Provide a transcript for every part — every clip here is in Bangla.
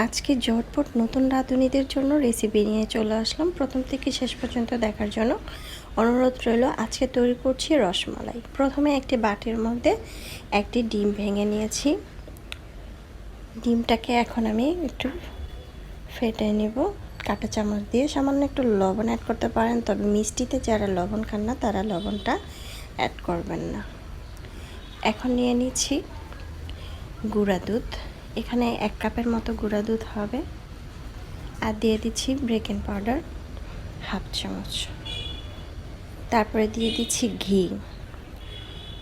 আজকে ঝটপট নতুন রাঁধুনিদের জন্য রেসিপি নিয়ে চলে আসলাম। প্রথম থেকে শেষ পর্যন্ত দেখার জন্য অনুরোধ রইল। আজকে তৈরি করছি রসমালাই। প্রথমে একটি বাটির মধ্যে একটি ডিম ভেঙে নিয়েছি। ডিমটাকে এখন আমি একটু ফেটে নেব কাঁটা চামচ দিয়ে। সামান্য একটু লবণ অ্যাড করতে পারেন, তবে মিষ্টিতে যারা লবণ খান না তারা লবণটা অ্যাড করবেন না। এখন নিয়ে নিচ্ছি গুঁড়া দুধ। এখানে 1 কাপের মতো গুঁড়া দুধ হবে। আর দিয়ে দিচ্ছি বেকিং পাউডার 1/2 চামচ। তারপরে দিয়ে দিচ্ছি ঘি।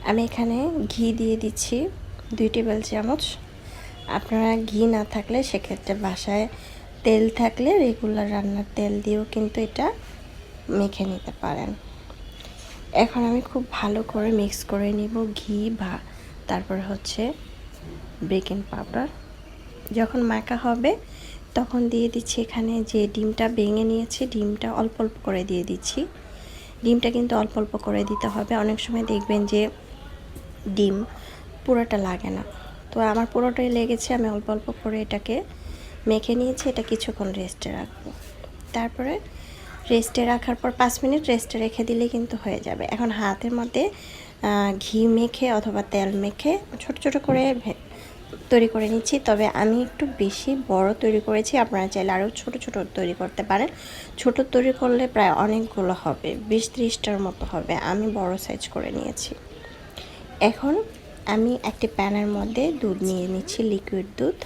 আমি এখানে ঘি দিয়ে দিচ্ছি 2 টেবিল চামচ। আপনারা ঘি না থাকলে সেক্ষেত্রে বাসায় তেল থাকলে রেগুলার রান্নার তেল দিয়েও কিন্তু এটা মেখে নিতে পারেন। এখন আমি খুব ভালো করে মিক্স করে নিব ঘি তারপর হচ্ছে বেকিং পাউডার। যখন মাখা হবে তখন দিয়ে দিচ্ছি এখানে যে ডিমটা ভেঙে নিয়েছি, ডিমটা অল্প অল্প করে দিয়ে দিচ্ছি। ডিমটা কিন্তু অল্প অল্প করে দিতে হবে। অনেক সময় দেখবেন যে ডিম পুরোটা লাগে না, তো আমার পুরোটাই লেগেছে। আমি অল্প অল্প করে এটাকে মেখে নিয়েছি। এটা কিছুক্ষণ রেস্টে রাখবো। তারপরে রেস্টে রাখার পর 5 মিনিট রেস্টে রেখে দিলে কিন্তু হয়ে যাবে। এখন হাতের মধ্যে ঘি মেখে অথবা তেল মেখে ছোট ছোট করে তৈরি করে নিচ্ছি। তবে আমি একটু বেশি বড় তৈরি করেছি, আপনারা চাইলে আরও ছোট ছোট তৈরি করতে পারেন। ছোট তৈরি করলে প্রায় অনেকগুলো হবে, 20-30টার মতো হবে। আমি বড় সাইজ করে নিয়েছি। এখন আমি একটি প্যানের মধ্যে দুধ নিয়ে নিচ্ছি, লিকুইড দুধ।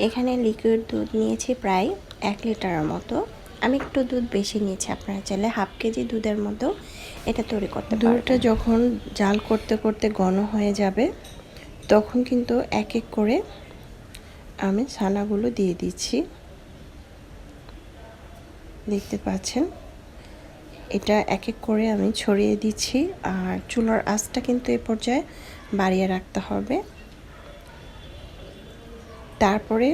এখানে লিকুইড দুধ নিয়েছি প্রায় 1 লিটারের মতো। আমি একটু দুধ বেশি নিয়েছি, আপনারা চাইলে 1/2 কেজি দুধের মতো এটা তৈরি করতে পারেন। দুধটা যখন জাল করতে করতে ঘন হয়ে যাবে তখন কিন্তু এক এক করে আমি ছানাগুলো দিয়ে দিচ্ছি। দেখতে পাচ্ছেন এটা এক এক করে আমি ছড়িয়ে দিচ্ছি। আর চুলার আঁচটা কিন্তু এই পর্যায়ে বাড়িয়ে রাখতে হবে। তারপরে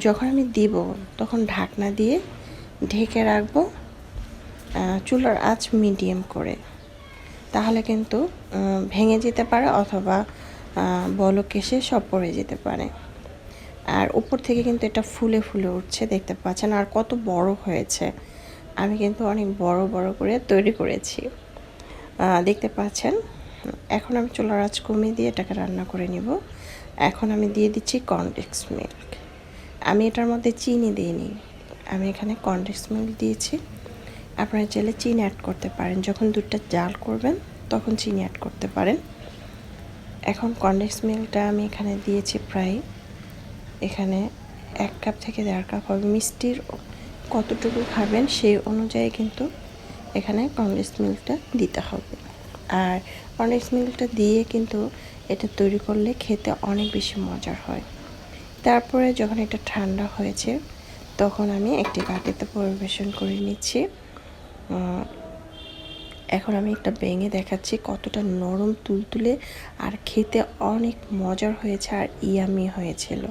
যখন আমি দিব তখন ঢাকনা দিয়ে ঢেকে রাখবো, চুলার আঁচ মিডিয়াম করে। তাহলে কিন্তু ভেঙে যেতে পারে অথবা বলক এসে সব পড়ে যেতে পারে। আর উপর থেকে কিন্তু এটা ফুলে ফুলে উঠছে, দেখতে পাচ্ছেন। আর কত বড় হয়েছে, আমি কিন্তু অনেক বড় বড় করে তৈরি করেছি, দেখতে পাচ্ছেন। এখন আমি চুলার আঁচ কমিয়ে দিয়ে এটাকে রান্না করে নিব। এখন আমি দিয়ে দিচ্ছি কনডেন্স মিল্ক। আমি এটার মধ্যে চিনি দিইনি, আমি এখানে কনডেন্স মিল্ক দিয়েছি। আপনারা চাইলে চিনি অ্যাড করতে পারেন, যখন দুধটা জাল করবেন তখন চিনি অ্যাড করতে পারেন। এখন কনডেন্স মিল্কটা আমি এখানে দিয়েছি প্রায়, এখানে 1 কাপ থেকে 1.5 কাপ হবে। মিষ্টির কতটুকু খাবেন সেই অনুযায়ী কিন্তু এখানে কনডেন্স মিল্কটা দিতে হবে। আর কনডেন্স মিল্কটা দিয়ে কিন্তু এটা তৈরি করলে খেতে অনেক বেশি মজার হয়। তারপরে যখন এটা ঠান্ডা হয়েছে তখন আমি একটি বাটিতে পরিবেশন করে নিচ্ছি। এখন আমি একটা ভেঙে দেখাচ্ছি কতটা নরম তুলতুলে আর খেতে অনেক মজার হয়েছে আর ইয়ামি হয়েছিল।